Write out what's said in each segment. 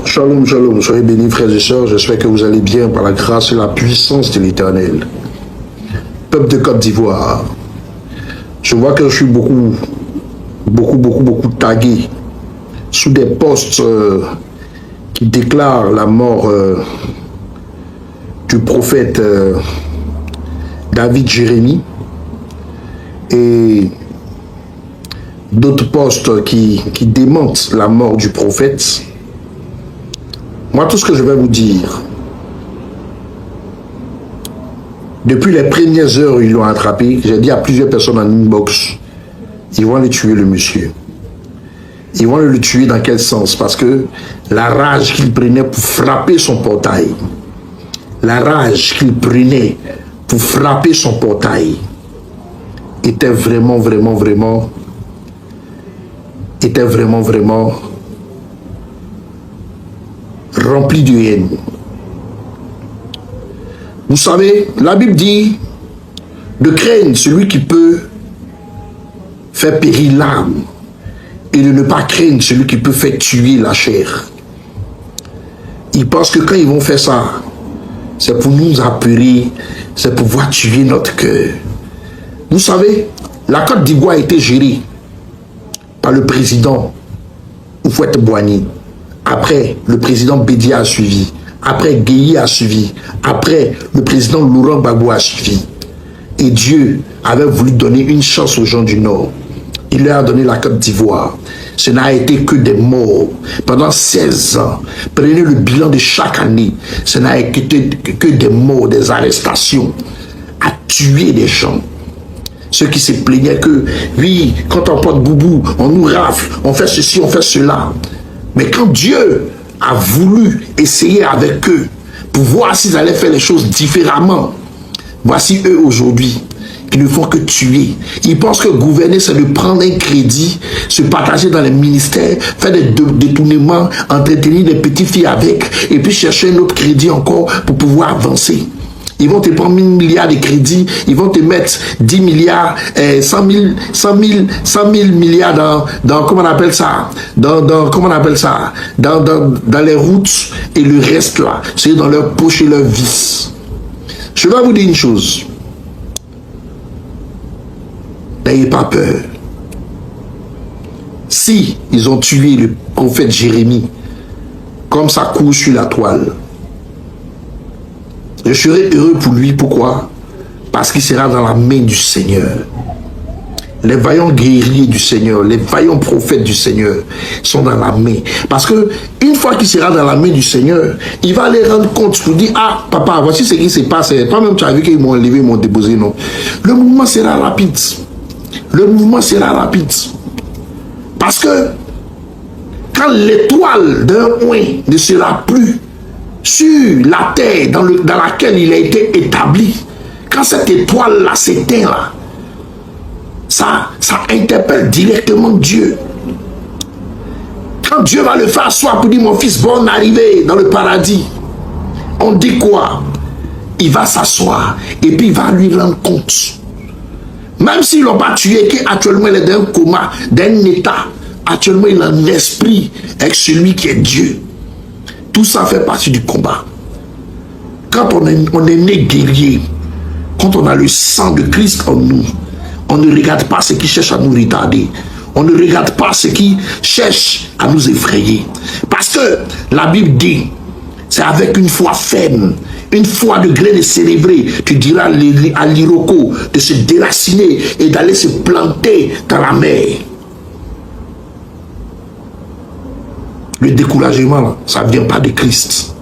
Shalom, shalom, soyez bénis frères et sœurs, j'espère que vous allez bien par la grâce et la puissance de l'Éternel. Peuple de Côte d'Ivoire, je vois que je suis beaucoup tagué sous des posts qui déclarent la mort du prophète David Jérémie et d'autres posts qui démentent la mort du prophète. Moi, tout ce que je vais vous dire, depuis les premières heures où ils l'ont attrapé, j'ai dit à plusieurs personnes en inbox, ils vont aller tuer le monsieur. Ils vont le tuer dans quel sens? Parce que la rage qu'il prenait pour frapper son portail, la rage qu'il prenait pour frapper son portail était vraiment rempli de haine. Vous savez, la Bible dit de craindre celui qui peut faire périr l'âme et de ne pas craindre celui qui peut faire tuer la chair. Ils pensent que quand ils vont faire ça, c'est pour nous apeurer, c'est pour pouvoir tuer notre cœur. Vous savez, la Côte d'Ivoire a été gérée par le président Houphouët-Boigny. Après, le président Bédia a suivi. Après, Gueye a suivi. Après, le président Laurent Gbagbo a suivi. Et Dieu avait voulu donner une chance aux gens du Nord. Il leur a donné la Côte d'Ivoire. Ce n'a été que des morts. Pendant 16 ans, prenez le bilan de chaque année. Ce n'a été que des morts, des arrestations, à tuer des gens. Ceux qui se plaignaient que, oui, quand on porte boubou, on nous rafle, on fait ceci, on fait cela. Mais quand Dieu a voulu essayer avec eux pour voir s'ils allaient faire les choses différemment, voici eux aujourd'hui, ils ne font que tuer. Ils pensent que gouverner, c'est de prendre un crédit, se partager dans les ministères, faire des détournements, entretenir des petites filles avec, et puis chercher un autre crédit encore pour pouvoir avancer. Ils vont te prendre 1000 milliards de crédits, ils vont te mettre 10 milliards, 100 000 milliards dans comment on appelle ça, dans les routes, et le reste là, c'est dans leur poche et leur vis. Je vais vous dire une chose. N'ayez pas peur. Si ils ont tué le prophète Jérémie, comme ça court sur la toile, je serai heureux pour lui. Pourquoi? Parce qu'il sera dans la main du Seigneur. Les vaillants guerriers du Seigneur, les vaillants prophètes du Seigneur sont dans la main. Parce que une fois qu'il sera dans la main du Seigneur, il va aller rendre compte pour dire, ah papa, voici ce qui se passe. Toi-même tu as vu qu'ils m'ont enlevé, ils m'ont déposé, non? Le mouvement sera rapide. Le mouvement sera rapide. Parce que quand l'étoile d'un oin ne sera plus sur la terre dans laquelle il a été établi, quand cette étoile-là s'éteint là, ça interpelle directement Dieu. Quand Dieu va le faire asseoir pour dire mon fils, bonne arrivée dans le paradis, on dit quoi? Il va s'asseoir et puis il va lui rendre compte. Même s'ils ne l'ont pas tué, qu'actuellement il est dans un coma, d'un état, actuellement il a un esprit avec celui qui est Dieu. Tout ça fait partie du combat. Quand on est né guerrier, quand on a le sang de Christ en nous, on ne regarde pas ce qui cherche à nous retarder. On ne regarde pas ce qui cherche à nous effrayer. Parce que la Bible dit, c'est avec une foi ferme, une foi de grain de célébrer, tu diras à l'Iroko de se déraciner et d'aller se planter dans la mer. Le découragement, là, ça ne vient pas de Christ.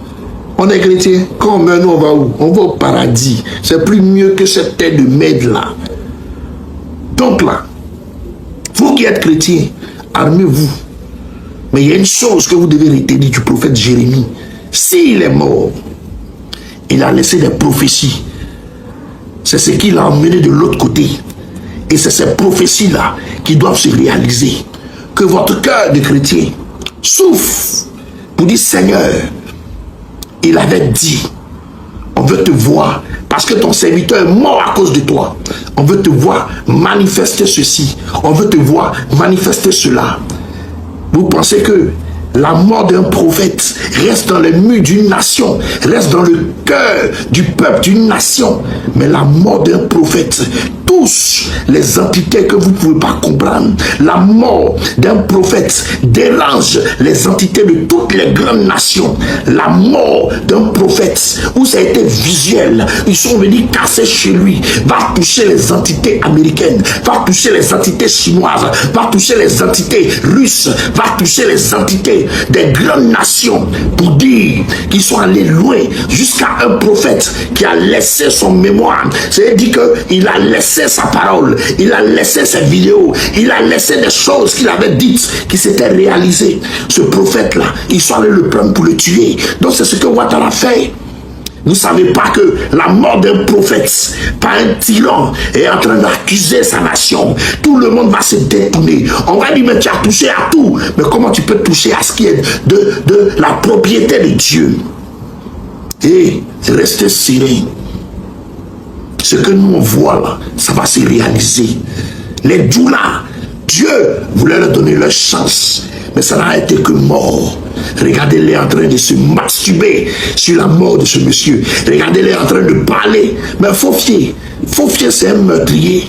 On est chrétien, quand on meurt, nous, on va où? On va au paradis. C'est plus mieux que cette terre de merde là. Donc là, vous qui êtes chrétiens, armez-vous. Mais il y a une chose que vous devez retenir du prophète Jérémie. S'il est mort, il a laissé des prophéties. C'est ce qu'il a emmené de l'autre côté. Et c'est ces prophéties-là qui doivent se réaliser. Que votre cœur de chrétien souffle pour dire Seigneur, il avait dit, on veut te voir parce que ton serviteur est mort à cause de toi. On veut te voir manifester ceci, on veut te voir manifester cela. Vous pensez que La mort d'un prophète reste dans les murs d'une nation, reste dans le cœur du peuple d'une nation. Mais la mort d'un prophète touche les entités que vous ne pouvez pas comprendre. La mort d'un prophète dérange les entités de toutes les grandes nations. La mort d'un prophète, où ça a été visuel, ils sont venus casser chez lui, va toucher les entités américaines, va toucher les entités chinoises, va toucher les entités russes, va toucher les entités des grandes nations, pour dire qu'ils sont allés loin, jusqu'à un prophète qui a laissé son mémoire. C'est-à-dire qu'il a laissé sa parole, il a laissé ses vidéos, il a laissé des choses qu'il avait dites, qui s'étaient réalisées. Ce prophète-là, ils sont allés le prendre pour le tuer. Donc c'est ce que Ouattara a fait. Vous ne savez pas que la mort d'un prophète par un tyran est en train d'accuser sa nation. Tout le monde va se détourner. On va dire, mais tu as touché à tout. Mais comment tu peux toucher à ce qui est de la propriété de Dieu? Et restez serein. Ce que nous on voit là, ça va se réaliser. Les doulas, Dieu voulait leur donner leur chance. Mais ça n'a été que mort. Regardez-les en train de se masturber sur la mort de ce monsieur. Regardez-les en train de parler. Mais Faufier, c'est un meurtrier.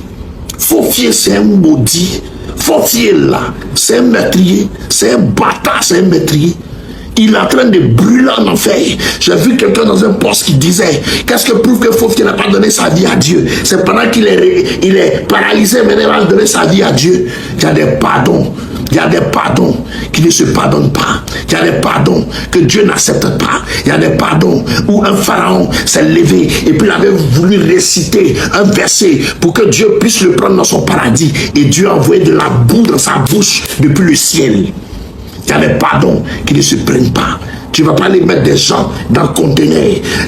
Faufier, c'est un maudit. Faufier là, c'est un meurtrier. C'est un bâtard, c'est un meurtrier. Il est en train de brûler en enfer. J'ai vu quelqu'un dans un poste qui disait, qu'est-ce que prouve que Faufier n'a pas donné sa vie à Dieu? C'est pendant qu'il est paralysé, maintenant il va donner sa vie à Dieu. Il y a des pardons. Il y a des pardons qui ne se pardonnent pas. Il y a des pardons que Dieu n'accepte pas. Il y a des pardons où un pharaon s'est levé et puis il avait voulu réciter un verset pour que Dieu puisse le prendre dans son paradis. Et Dieu a envoyé de la boue dans sa bouche depuis le ciel. Il y a des pardons qui ne se prennent pas. Tu ne vas pas aller mettre des gens dans le conteneur,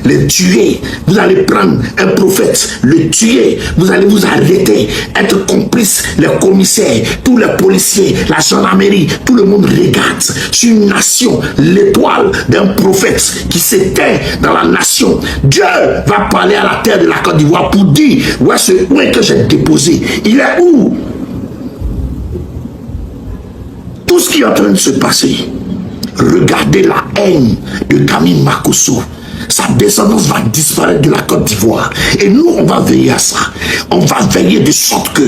les tuer. Vous allez prendre un prophète, le tuer. Vous allez vous arrêter, être complice, les commissaires, tous les policiers, la gendarmerie, tout le monde regarde sur une nation, l'étoile d'un prophète qui s'éteint dans la nation. Dieu va parler à la terre de la Côte d'Ivoire pour dire, où est que j'ai déposé? Il est où? Tout ce qui est en train de se passer. Regardez la haine de Camille Makosso. Sa descendance va disparaître de la Côte d'Ivoire. Et nous, on va veiller à ça. On va veiller de sorte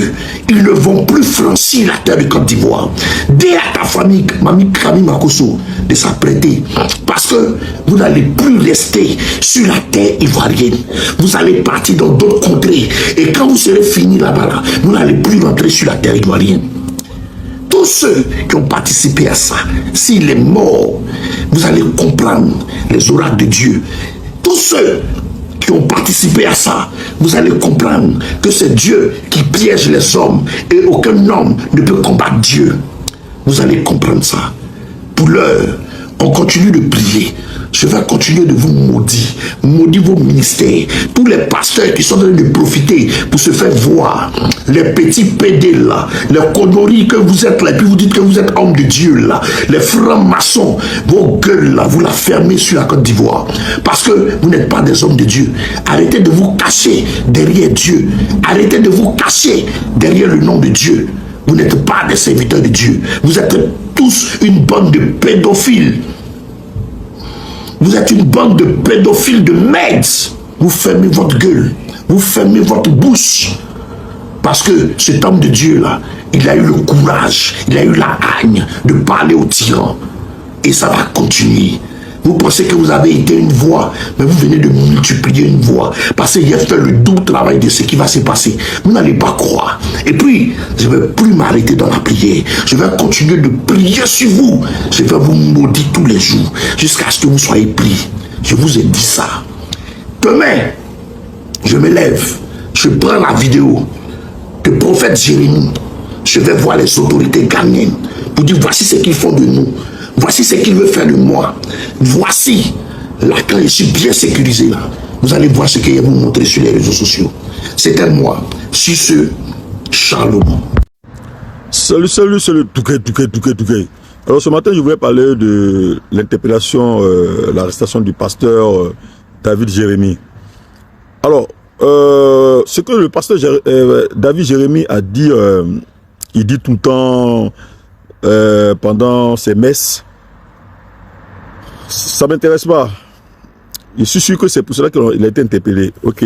qu'ils ne vont plus franchir la terre de Côte d'Ivoire. Dis à ta famille, Camille Makosso, de s'apprêter. Parce que vous n'allez plus rester sur la terre ivoirienne. Vous allez partir dans d'autres contrées. Et quand vous serez fini là-bas, vous n'allez plus rentrer sur la terre ivoirienne. Tous ceux qui ont participé à ça, s'il est mort, vous allez comprendre les oracles de Dieu. Tous ceux qui ont participé à ça, vous allez comprendre que c'est Dieu qui piège les hommes et aucun homme ne peut combattre Dieu. Vous allez comprendre ça. Pour l'heure, on continue de prier. Je vais continuer de vous maudire vos ministères, tous les pasteurs qui sont en train de profiter pour se faire voir, les petits pédés là, les conneries que vous êtes là, et puis vous dites que vous êtes homme de Dieu là, les francs-maçons, vos gueules là, vous la fermez sur la Côte d'Ivoire, parce que vous n'êtes pas des hommes de Dieu. Arrêtez de vous cacher derrière Dieu, arrêtez de vous cacher derrière le nom de Dieu. Vous n'êtes pas des serviteurs de Dieu, vous êtes tous une bande de pédophiles. Vous êtes une bande de pédophiles, de merdes. Vous fermez votre gueule. Vous fermez votre bouche. Parce que cet homme de Dieu-là, il a eu le courage, il a eu la haine de parler aux tyrans. Et ça va continuer. Vous pensez que vous avez été une voix, mais vous venez de multiplier une voix. Parce qu'il a fait le double travail de ce qui va se passer. Vous n'allez pas croire. Et puis, je ne vais plus m'arrêter dans la prière. Je vais continuer de prier sur vous. Je vais vous maudire tous les jours, jusqu'à ce que vous soyez pris. Je vous ai dit ça. Demain, je me lève, je prends la vidéo de prophète Jérémie. Je vais voir les autorités ghanéennes pour dire, voici ce qu'ils font de nous. Voici ce qu'il veut faire de moi. Voici là quand je suis bien sécurisé là. Vous allez voir ce qu'il va vous montrer sur les réseaux sociaux. C'était moi, sur ce Shalom. Salut Touké. Alors ce matin, je voulais parler de l'interpellation, l'arrestation du pasteur David Jérémie. Alors, ce que le pasteur David Jérémie a dit, il dit tout le temps pendant ses messes, ça ne m'intéresse pas. Je suis sûr que c'est pour cela qu'il a été interpellé. Ok.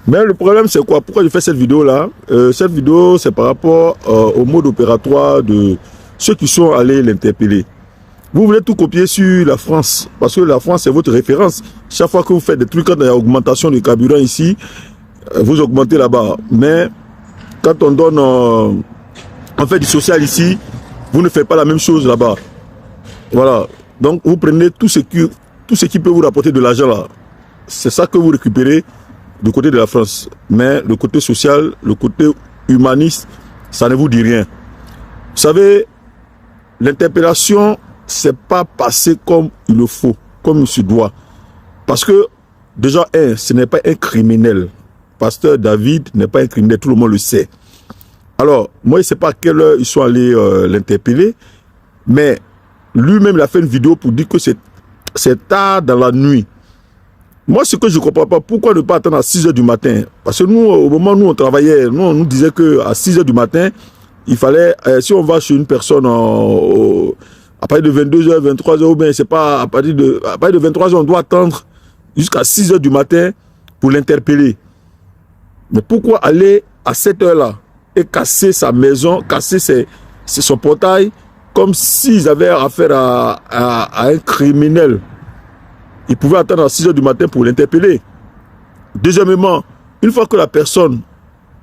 Mais le problème, c'est quoi? Pourquoi je fais cette vidéo-là? Cette vidéo, c'est par rapport au mode opératoire de ceux qui sont allés l'interpeller. Vous voulez tout copier sur la France, parce que la France, c'est votre référence. Chaque fois que vous faites des trucs, quand il y a augmentation du carburant ici, vous augmentez là-bas. Mais quand on donne, on fait du social ici, vous ne faites pas la même chose là-bas. Voilà. Donc, vous prenez tout ce qui peut vous rapporter de l'argent là. C'est ça que vous récupérez du côté de la France. Mais le côté social, le côté humaniste, ça ne vous dit rien. Vous savez, l'interpellation, c'est pas passé comme il le faut, comme il se doit. Parce que, déjà, ce n'est pas un criminel. Pasteur David n'est pas un criminel, tout le monde le sait. Alors, moi, je ne sais pas à quelle heure ils sont allés l'interpeller, mais lui-même, il a fait une vidéo pour dire que c'est tard dans la nuit. Moi, ce que je ne comprends pas, pourquoi ne pas attendre à 6 h du matin? Parce que nous, au moment où nous, on travaillait, nous, on nous disait qu'à 6 h du matin, il fallait, si on va chez une personne à partir de 22 h, 23 h, ou bien c'est pas à partir de 23 h, on doit attendre jusqu'à 6 h du matin pour l'interpeller. Mais pourquoi aller à cette heure-là et casser sa maison, casser son portail, comme s'ils avaient affaire à un criminel? Ils pouvaient attendre à 6 h du matin pour l'interpeller. Deuxièmement, une fois que la personne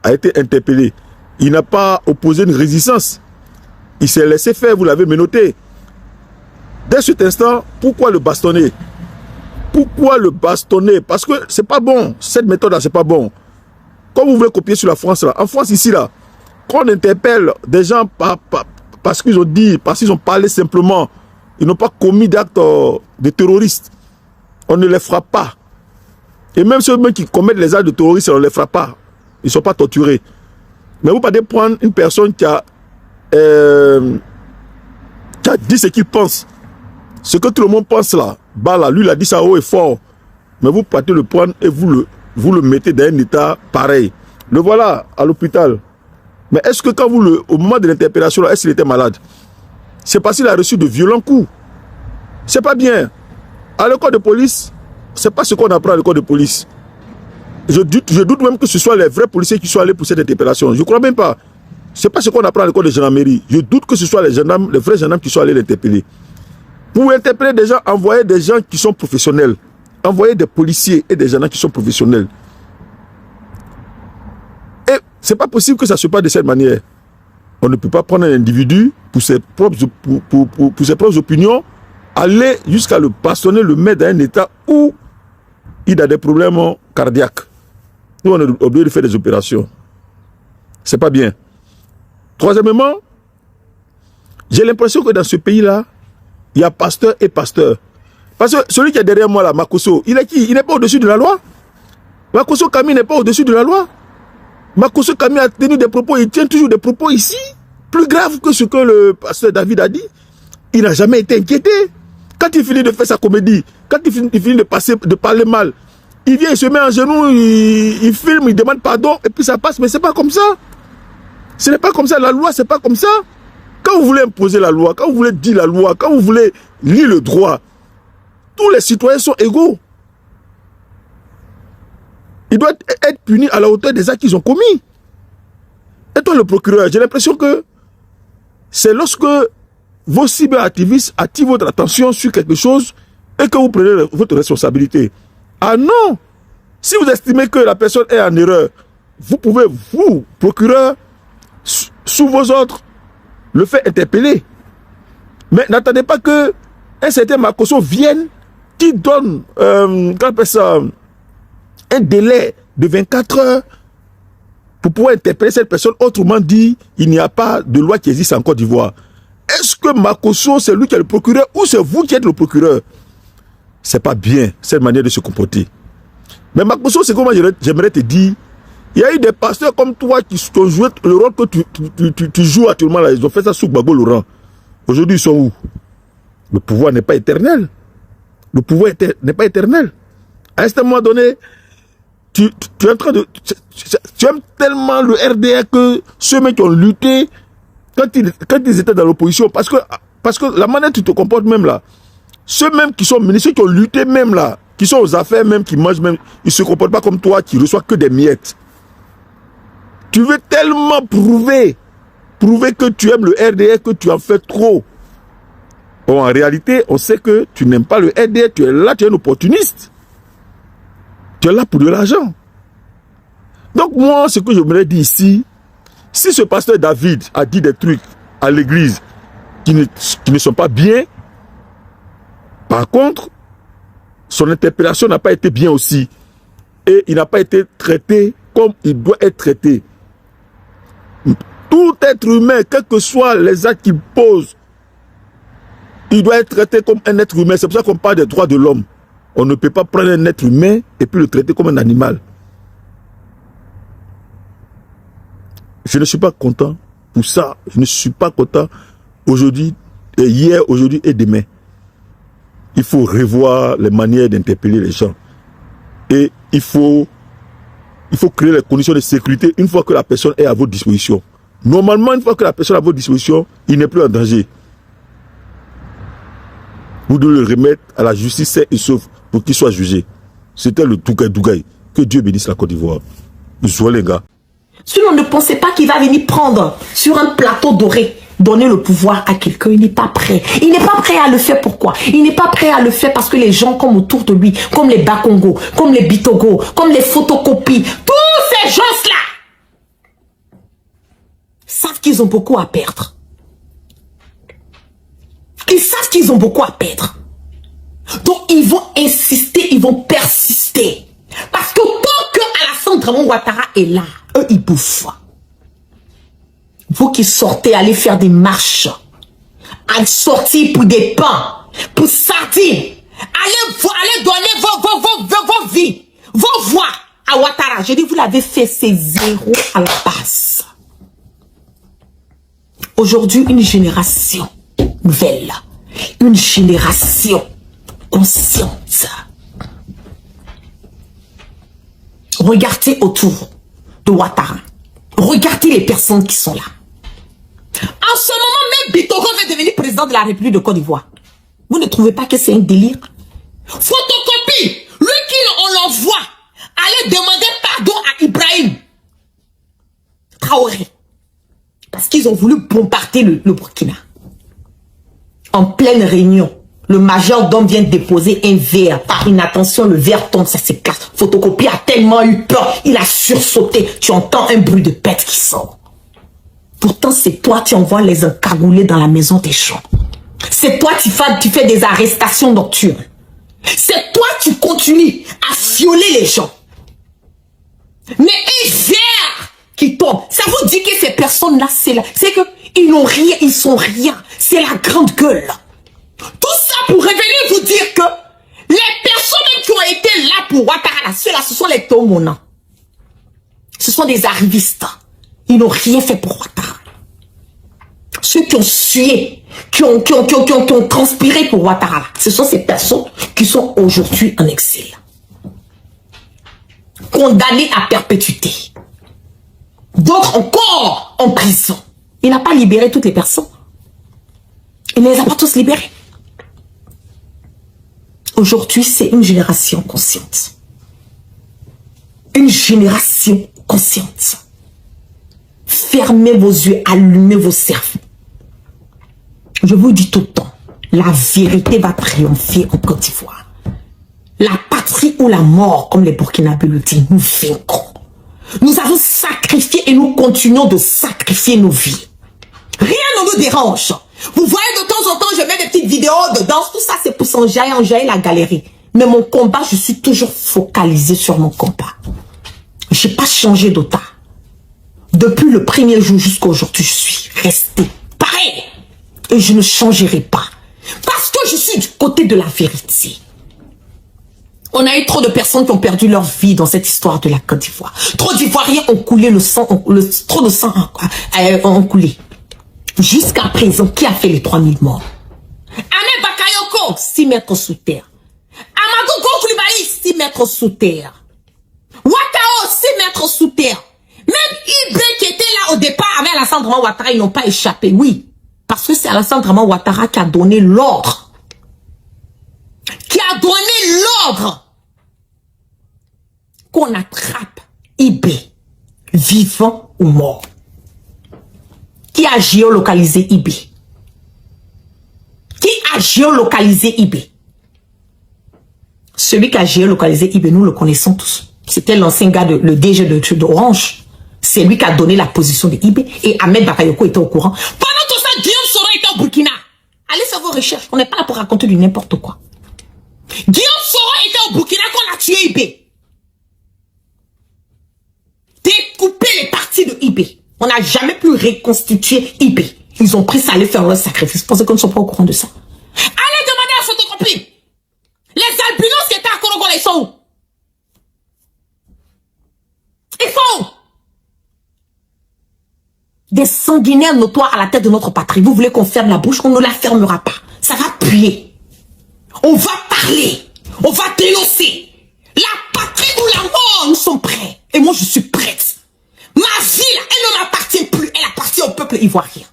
a été interpellée, il n'a pas opposé une résistance. Il s'est laissé faire, vous l'avez menotté. Dès cet instant, pourquoi le bastonner? Pourquoi le bastonner? Parce que c'est pas bon. Cette méthode-là, c'est pas bon. Comme vous voulez copier sur la France, là, en France, ici, là, quand on interpelle des gens parce qu'ils ont dit, parce qu'ils ont parlé simplement, ils n'ont pas commis d'actes de terroristes, on ne les frappe pas. Et même ceux qui commettent les actes de terroristes, on ne les frappe pas. Ils ne sont pas torturés. Mais vous pouvez prendre une personne qui a dit ce qu'il pense. Ce que tout le monde pense là, lui il a dit ça haut et fort. Mais vous partez le prendre et vous le mettez dans un état pareil. Le voilà à l'hôpital. Mais est-ce que quand au moment de l'interpellation, est-ce qu'il était malade? C'est parce qu'il a reçu de violents coups. C'est pas bien. À l'école de police, c'est pas ce qu'on apprend à l'école de police. Je doute même que ce soit les vrais policiers qui sont allés pour cette interpellation. Je ne crois même pas. C'est pas ce qu'on apprend à l'école de gendarmerie. Je doute que ce soit les vrais gendarmes qui sont allés l'interpeller. Pour interpeller des gens, envoyer des gens qui sont professionnels. Envoyer des policiers et des gendarmes qui sont professionnels. Et c'est pas possible que ça se passe de cette manière. On ne peut pas prendre un individu pour ses propres opinions, aller jusqu'à le bastonner, le mettre dans un état où il a des problèmes cardiaques. Nous, on est obligé de faire des opérations. C'est pas bien. Troisièmement, j'ai l'impression que dans ce pays-là, il y a pasteur et pasteur. Parce que celui qui est derrière moi là, Makosso, il est qui? Il n'est pas au-dessus de la loi. Makosso Kami n'est pas au-dessus de la loi. Makosso Kami a tenu des propos, il tient toujours des propos ici, plus graves que ce que le pasteur David a dit. Il n'a jamais été inquiété. Quand il finit de faire sa comédie, quand il finit de parler mal, il vient, il se met en genoux, il filme, il demande pardon, et puis ça passe. Mais c'est pas comme ça. Ce n'est pas comme ça. La loi, c'est pas comme ça. Quand vous voulez imposer la loi, quand vous voulez dire la loi, quand vous voulez lire le droit, tous les citoyens sont égaux. Ils doivent être punis à la hauteur des actes qu'ils ont commis. Et toi, le procureur, j'ai l'impression que c'est lorsque vos cyberactivistes attirent votre attention sur quelque chose et que vous prenez votre responsabilité. Ah non! Si vous estimez que la personne est en erreur, vous pouvez, vous, procureur, sous vos ordres, le faire interpeller. Mais n'attendez pas que un certain Makosso vienne qui donne un délai de 24 heures pour pouvoir interpeller cette personne. Autrement dit, il n'y a pas de loi qui existe en Côte d'Ivoire. Est-ce que Makosso, c'est lui qui est le procureur ou c'est vous qui êtes le procureur? C'est pas bien, cette manière de se comporter. Mais Makosso, c'est comment j'aimerais te dire, il y a eu des pasteurs comme toi qui ont joué le rôle que tu joues actuellement là. Ils ont fait ça sous Gbagbo Laurent. Aujourd'hui, ils sont où? Le pouvoir n'est pas éternel. Le pouvoir n'est pas éternel. À un moment donné, tu es en train de... Tu aimes tellement le RDR que ceux qui ont lutté quand ils étaient dans l'opposition, parce que la manière dont tu te comportes même là, Ceux-mêmes qui sont ministres, ceux qui ont lutté même là, qui sont aux affaires même, qui mangent même, ils ne se comportent pas comme toi, qui reçoivent que des miettes. Tu veux tellement prouver que tu aimes le RDR, que tu en fais trop. Bon, en réalité, on sait que tu n'aimes pas le RDR, tu es là, tu es un opportuniste. Tu es là pour de l'argent. Donc moi, ce que je voudrais dire ici, si ce pasteur David a dit des trucs à l'église qui ne sont pas bien, par contre, son interpellation n'a pas été bien aussi. Et il n'a pas été traité comme il doit être traité. Tout être humain, quels que soient les actes qu'il pose, il doit être traité comme un être humain. C'est pour ça qu'on parle des droits de l'homme. On ne peut pas prendre un être humain et puis le traiter comme un animal. Je ne suis pas content pour ça. Je ne suis pas content aujourd'hui, et hier, aujourd'hui et demain. Il faut revoir les manières d'interpeller les gens. Et il faut créer les conditions de sécurité une fois que la personne est à votre disposition. Normalement, une fois que la personne est à votre disposition, il n'est plus en danger. Vous devez le remettre à la justice saine et sauve pour qu'il soit jugé. C'était le Dougaï. Que Dieu bénisse la Côte d'Ivoire. Jouez les gars. Sinon, ne pensez pas qu'il va venir prendre sur un plateau doré, donner le pouvoir à quelqu'un. Il n'est pas prêt. Il n'est pas prêt à le faire. Pourquoi? Il n'est pas prêt à le faire parce que les gens comme autour de lui, comme les Bakongo, comme les Bitogo, comme les photocopies, tous ces gens-là savent qu'ils ont beaucoup à perdre. Ils savent qu'ils ont beaucoup à perdre. Donc, ils vont insister, ils vont persister. Parce que tant que Alassane Dramane Ouattara est là, eux, ils bouffent. Vous qui sortez, allez faire des marches, allez sortir pour des pains, pour sardines, allez donner vos vies, vos voix à Ouattara. Je dis, vous l'avez fait, c'est zéro à la base. Aujourd'hui, une génération nouvelle, une génération consciente. Regardez autour de Ouattara. Regardez les personnes qui sont là. En ce moment même, Bitogo veut devenir président de la République de Côte d'Ivoire. Vous ne trouvez pas que c'est un délire? Photocopie, lui qui on l'envoie, allez demander pardon à Ibrahim Traoré. Parce qu'ils ont voulu bombarder le Burkina. En pleine réunion, le majordome vient déposer un verre. Par inattention, le verre tombe, ça s'éclate. Photocopie a tellement eu peur, il a sursauté. Tu entends un bruit de pète qui sort. Pourtant, c'est toi qui envoies les encagoulés dans la maison des gens. C'est toi qui fais des arrestations nocturnes. C'est toi qui continues à violer les gens. Mais un verre qui tombe, ça vous dit que ces personnes-là, c'est qu'ils n'ont rien, ils sont rien. C'est la grande gueule. Tout ça pour revenir vous dire que les personnes qui ont été là pour Ouattara, ceux-là, ce sont les Tomonans. Ce sont des arrivistes. Ils n'ont rien fait pour Ouattara. Ceux qui ont sué, qui ont transpiré pour Ouattara, ce sont ces personnes qui sont aujourd'hui en exil. Condamnées à perpétuité. D'autres encore en prison. Il n'a pas libéré toutes les personnes. Il ne les a pas tous libérés. Aujourd'hui, c'est une génération consciente. Une génération consciente. Fermez vos yeux, allumez vos cerveaux. Je vous dis tout le temps, la vérité va triompher en Côte d'Ivoire. La patrie ou la mort, comme les Burkinabés le disent, nous vaincrons. Nous avons sacrifié et nous continuons de sacrifier nos vies. Rien ne nous dérange. Vous voyez, de temps en temps, je mets des petites vidéos de danse. Tout ça, c'est pour s'enjailler la galerie. Mais mon combat, je suis toujours focalisé sur mon combat. Je n'ai pas changé d'autant. Depuis le premier jour jusqu'à aujourd'hui, je suis resté pareil. Et je ne changerai pas. Parce que je suis du côté de la vérité. On a eu trop de personnes qui ont perdu leur vie dans cette histoire de la Côte d'Ivoire. Trop d'Ivoiriens ont coulé le sang, trop de sang ont coulé. Jusqu'à présent, qui a fait les 3000 morts? Ahmed Bakayoko, 6 mètres sous terre. Amadou Koulibaly, 6 mètres sous terre. Ouattara, 6 mètres sous terre. Même Ibré qui était là au départ avec Alassane Dramane Ouattara, ils n'ont pas échappé, oui. Parce que c'est Alassane Dramane Ouattara qui a donné l'ordre a donné l'ordre qu'on attrape IB, vivant ou mort. Qui a géolocalisé IB? Qui a géolocalisé IB? Celui qui a géolocalisé IB, nous le connaissons tous. C'était l'ancien gars, le DG d'Orange. C'est lui qui a donné la position de IB. Et Ahmed Bakayoko était au courant. Pendant tout ça, Guillaume Soro était au Burkina. Allez faire vos recherches. On n'est pas là pour raconter du n'importe quoi. Guillaume Soro était au Burkina quand on a tué IB. Découper les parties de IB. On n'a jamais pu reconstituer IB. Ils ont pris ça, aller faire leur sacrifice. Pensez qu'on ne soit pas au courant de ça. Allez demander à photocopie. Les albinos qui étaient à Korogola, ils sont où? Ils sont où? Des sanguinaires notoires à la tête de notre patrie. Vous voulez qu'on ferme la bouche? On ne la fermera pas. Ça va puer. On va parler. On va dénoncer. La patrie ou la mort, nous sommes prêts. Et moi, je suis prête. Ma vie, là, elle ne m'appartient plus. Elle appartient au peuple ivoirien.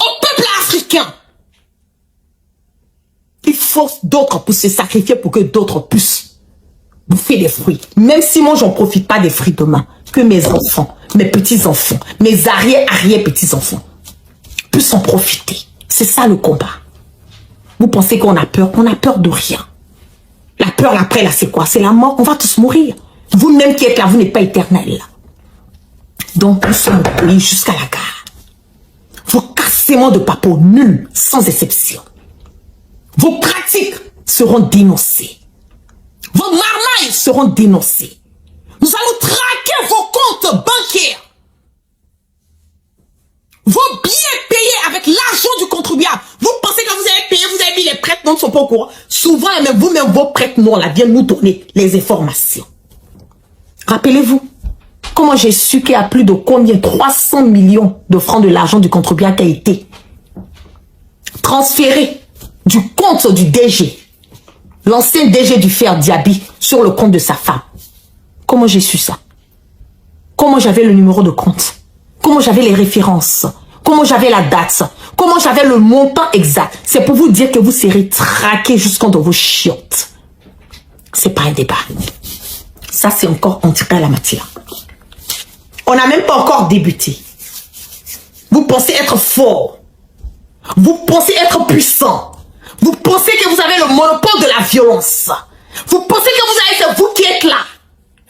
Au peuple africain. Il faut d'autres pour se sacrifier pour que d'autres puissent bouffer des fruits. Même si moi, j'en profite pas des fruits demain. Que mes enfants, mes petits-enfants, mes arrière-petits-enfants puissent en profiter. C'est ça le combat. Vous pensez qu'on a peur? On a peur de rien. La peur, l'après, là, c'est quoi? C'est la mort. On va tous mourir. Vous-même qui êtes là, vous n'êtes pas éternel. Donc, nous sommes payés jusqu'à la gare. Vos cassements de papeaux nuls, sans exception. Vos pratiques seront dénoncées. Vos marmailles seront dénoncées. Nous allons traquer vos comptes bancaires. Vos billets payés avec l'argent du contribuable. Vous pensez que vous avez payé, vous avez mis les prête-noms ne sont pas au courant. Souvent, même vous-même, vos prête-noms là viennent nous donner les informations. Rappelez-vous, comment j'ai su qu'il y a plus de combien? 300 millions de francs de l'argent du contribuable qui a été transféré du compte du DG, l'ancien DG du Fer Diaby, sur le compte de sa femme. Comment j'ai su ça? Comment j'avais le numéro de compte? Comment j'avais les références? Comment j'avais la date? Comment j'avais le montant exact? C'est pour vous dire que vous serez traqués jusqu'en dans vos chiottes. C'est pas un débat. Ça, c'est encore entrer à la matière. On n'a même pas encore débuté. Vous pensez être fort. Vous pensez être puissant. Vous pensez que vous avez le monopole de la violence. Vous pensez que c'est vous qui êtes là.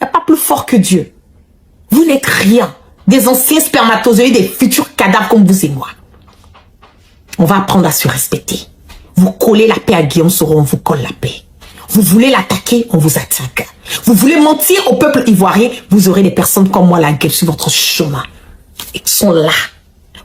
Il n'y a pas plus fort que Dieu. Vous n'êtes rien. Des anciens spermatozoïdes, des futurs cadavres comme vous et moi. On va apprendre à se respecter. Vous collez la paix à Guillaume Soro, on vous colle la paix. Vous voulez l'attaquer, on vous attaque. Vous voulez mentir au peuple ivoirien, vous aurez des personnes comme moi, la gueule sur votre chemin. Ils sont là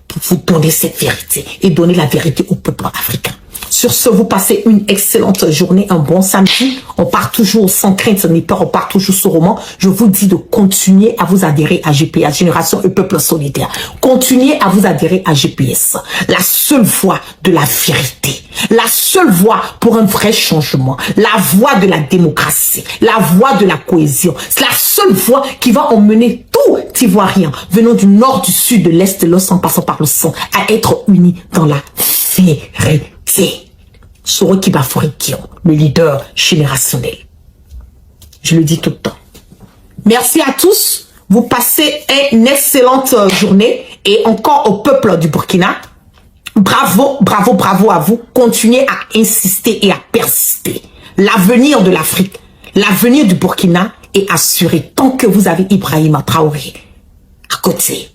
pour vous donner cette vérité et donner la vérité au peuple africain. Sur ce, vous passez une excellente journée, un bon samedi. On part toujours sans crainte ni peur, on part toujours sur roman. Je vous dis de continuer à vous adhérer à GPS, Génération et Peuple Solidaire. Continuez à vous adhérer à GPS. La seule voie de la vérité. La seule voie pour un vrai changement. La voie de la démocratie. La voie de la cohésion. C'est la seule voie qui va emmener tout Ivoirien, venant du nord, du sud, de l'est, de l'ouest, en passant par le centre, à être unis dans la vérité. Soro Kibafori Guillaume, le leader générationnel. Je le dis tout le temps. Merci à tous. Vous passez une excellente journée. Et encore au peuple du Burkina, bravo, bravo, bravo à vous. Continuez à insister et à persister. L'avenir de l'Afrique, l'avenir du Burkina est assuré tant que vous avez Ibrahima Traoré à côté.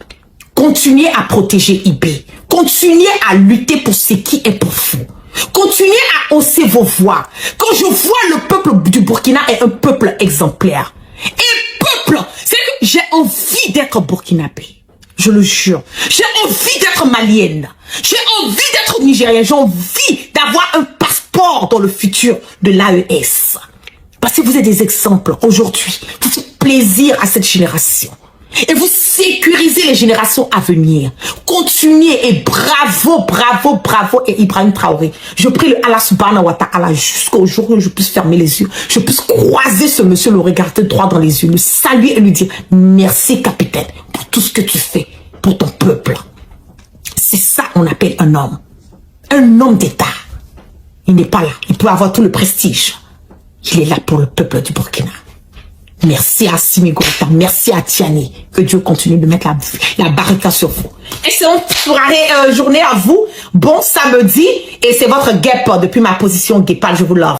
Continuez à protéger IB. Continuez à lutter pour ce qui est pour vous. Continuez à hausser vos voix. Quand je vois le peuple du Burkina est un peuple exemplaire. Et peuple, c'est que j'ai envie d'être burkinabé. Je le jure. J'ai envie d'être malienne. J'ai envie d'être nigérienne. J'ai envie d'avoir un passeport dans le futur de l'AES. Parce que vous êtes des exemples aujourd'hui. Vous faites plaisir à cette génération. Et vous sécurisez les générations à venir. Continuez et bravo, bravo, bravo et Ibrahim Traoré. Je prie le Allah subhanahu wa ta'ala jusqu'au jour où je puisse fermer les yeux. Je puisse croiser ce monsieur, le regarder droit dans les yeux, le saluer et lui dire merci capitaine pour tout ce que tu fais pour ton peuple. C'est ça qu'on appelle un homme. Un homme d'État. Il n'est pas là. Il peut avoir tout le prestige. Il est là pour le peuple du Burkina. Merci à Assimi Goïta, merci à Tiani. Que Dieu continue de mettre la barricade sur vous. Excellente journée à vous. Bon samedi. Et c'est votre guêpe depuis ma position guépale. Je vous love.